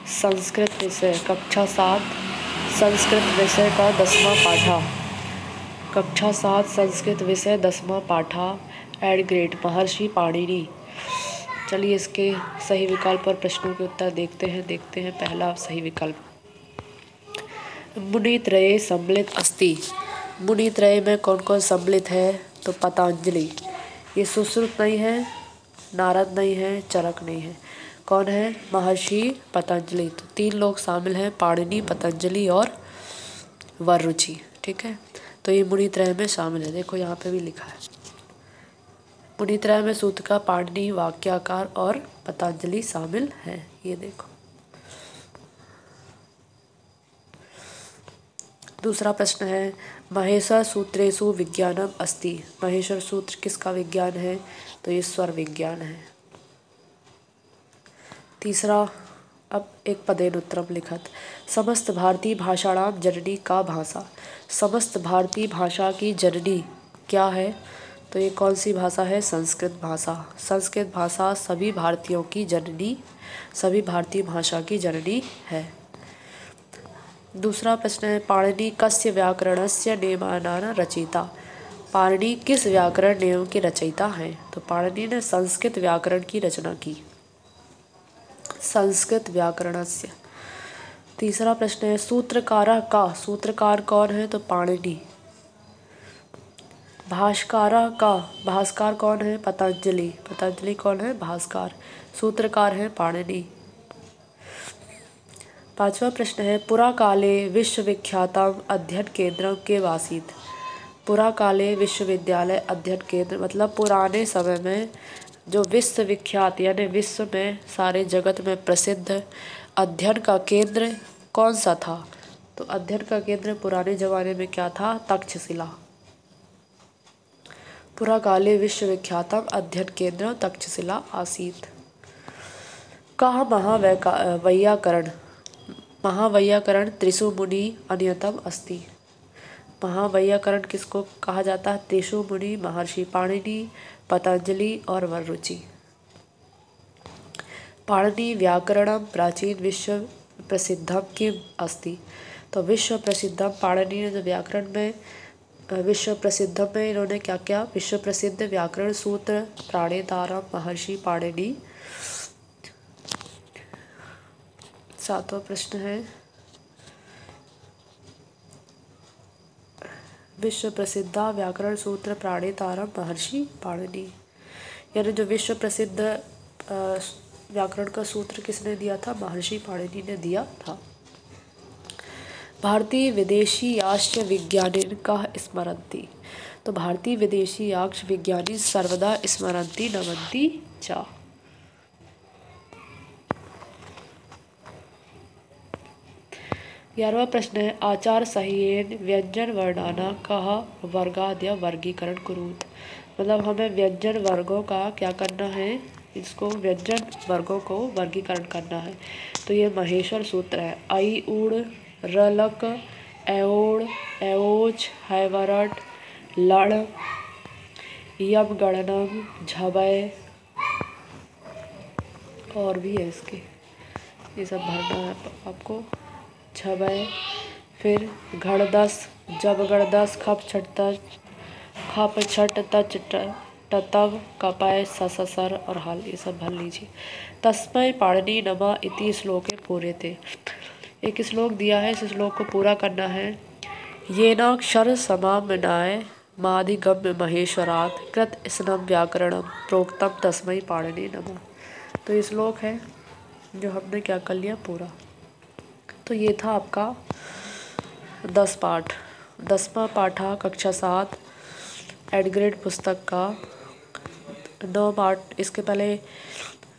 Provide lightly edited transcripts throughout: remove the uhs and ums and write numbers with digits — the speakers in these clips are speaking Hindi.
संस्कृत विषय कक्षा 7 संस्कृत विषय का 10वां पाठा। कक्षा 7 संस्कृत विषय 10वां पाठा एड ग्रेड महर्षि पाणिनि। चलिए इसके सही विकल्प और प्रश्नों के उत्तर देखते हैं। पहला सही विकल्प मुनित्रये सम्मिलित अस्ति। मुनित्रय में कौन कौन सम्मिलित है? तो पतंजलि। ये सुश्रुत नहीं है, नारद नहीं है, चरक नहीं है, कौन है? महर्षि पतंजलि। तो 3 लोग शामिल हैं, पाणिनि, पतंजलि और वररुचि। ठीक है, तो ये मुनित्रय में शामिल है। देखो यहाँ पे भी लिखा है मुनित्रय में सूत्रकार, पाणिनि, वाक्याकार और पतंजलि शामिल है। ये देखो। दूसरा प्रश्न है महेश्वर सूत्रेषु विज्ञानम अस्ति। महेश्वर सूत्र किसका विज्ञान है? तो ईश्वर विज्ञान है। तीसरा, अब एक पदेन उत्तरम लिखत। समस्त भारतीय भाषाणाम जननी का भाषा। समस्त भारतीय भाषा की जननी क्या है? तो ये कौन सी भाषा है? संस्कृत भाषा। संस्कृत भाषा सभी भारतीयों की जननी, सभी भारतीय भाषा की जननी है। दूसरा प्रश्न है पाणिनि कस्य व्याकरणस्य नियमानां रचयिता। पाणिनि किस व्याकरण नियम के रचयिता हैं? तो पाणिनि ने संस्कृत व्याकरण की रचना की। संस्कृत व्याकरणस्य। तीसरा प्रश्न है सूत्रकारः का। सूत्रकार कौन है? तो पाणिनि। भाष्यकारः का। भाष्यकार कौन है? पतंजलि। पतंजलि कौन है? भाष्यकार। सूत्रकार है पाणिनि। पांचवा प्रश्न है पुरा काले विश्वविख्यातम अध्ययन केंद्रम के वासित। पुरा काले विश्वविद्यालय अध्ययन केंद्र मतलब पुराने समय में जो विश्वविख्यात यानी विश्व में सारे जगत में प्रसिद्ध अध्ययन का केंद्र कौन सा था? तो अध्ययन का केंद्र पुराने जमाने में क्या था? तक्षशिला। पुरा काले विश्वविख्यातम अध्ययन केंद्र तक्षशिला आसीत्। कः महावैयाकरण। महावैयाकरण त्रिषु मुनि अन्यतम अस्ति। महावैयाकरण किसको कहा जाता है? त्रिषु मुनि महर्षि पाणिनि, पतंजलि और वररुचि। पाणिनि व्याकरणम प्राचीन विश्व प्रसिद्धम किम अस्ति। तो विश्व प्रसिद्धम पाणिनि ने जो व्याकरण में विश्व प्रसिद्धम में इन्होंने क्या क्या? विश्व प्रसिद्ध व्याकरण सूत्र प्रणेतारम महर्षि पाणिनि। सातवां प्रश्न है विश्व प्रसिद्ध व्याकरण सूत्र प्रणेतारम महर्षि पाणिनि। यानी जो विश्व प्रसिद्ध व्याकरण का सूत्र किसने दिया था? महर्षि पाणिनि ने दिया था। भारतीय विदेशीयाश्च विज्ञानिन कः स्मरन्ति। तो भारतीय विदेशीयाश्च विज्ञानी सर्वदा स्मरन्ति नमन्ति च। 11वां प्रश्न है आचार सहियेन व्यंजन वर्णाना कः वर्गाद्य वर्गीकरण कुरुत। मतलब हमें व्यंजन वर्गों का क्या करना है? इसको व्यंजन वर्गों को वर्गीकरण करना है। तो ये महेश्वर सूत्र है। आई उड़ रलक एओड़ एओच हैवरट लड़ यम गणनम झबय और भी है इसके, ये सब भरना है आपको। छबय, फिर घड़दस, जब गड़दस, खप छट तच टतव कपय सससर और हल, ये सब भर लीजिए। तस्मै पाणिनि नमः इति श्लोके पूर्यते। एक श्लोक दिया है, इस श्लोक को पूरा करना है। येनाक्षर समाम्नाय माधिगम्य महेश्वरात् कृत स्नम व्याकरणम प्रोक्तम तस्मै पाणिनि नमः। तो ये श्लोक है जो हमने क्या कर लिया? पूरा। तो ये था आपका 10 पाठ, 10वां पाठा कक्षा 7 एड ग्रेड पुस्तक का 9 पाठ। इसके पहले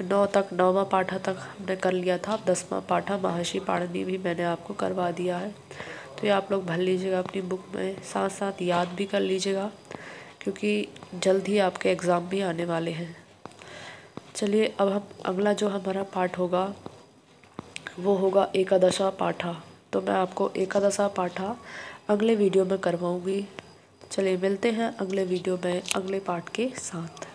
9 तक 9वां पाठा तक हमने कर लिया था। 10वां पाठा महर्षि पाणिनि भी मैंने आपको करवा दिया है। तो ये आप लोग भर लीजिएगा अपनी बुक में, साथ साथ याद भी कर लीजिएगा क्योंकि जल्द ही आपके एग्ज़ाम भी आने वाले हैं। चलिए अब हम अगला जो हमारा पाठ होगा वो होगा एकादशा पाठा। तो मैं आपको एकादशा पाठा अगले वीडियो में करवाऊँगी। चलिए मिलते हैं अगले वीडियो में अगले पाठ के साथ।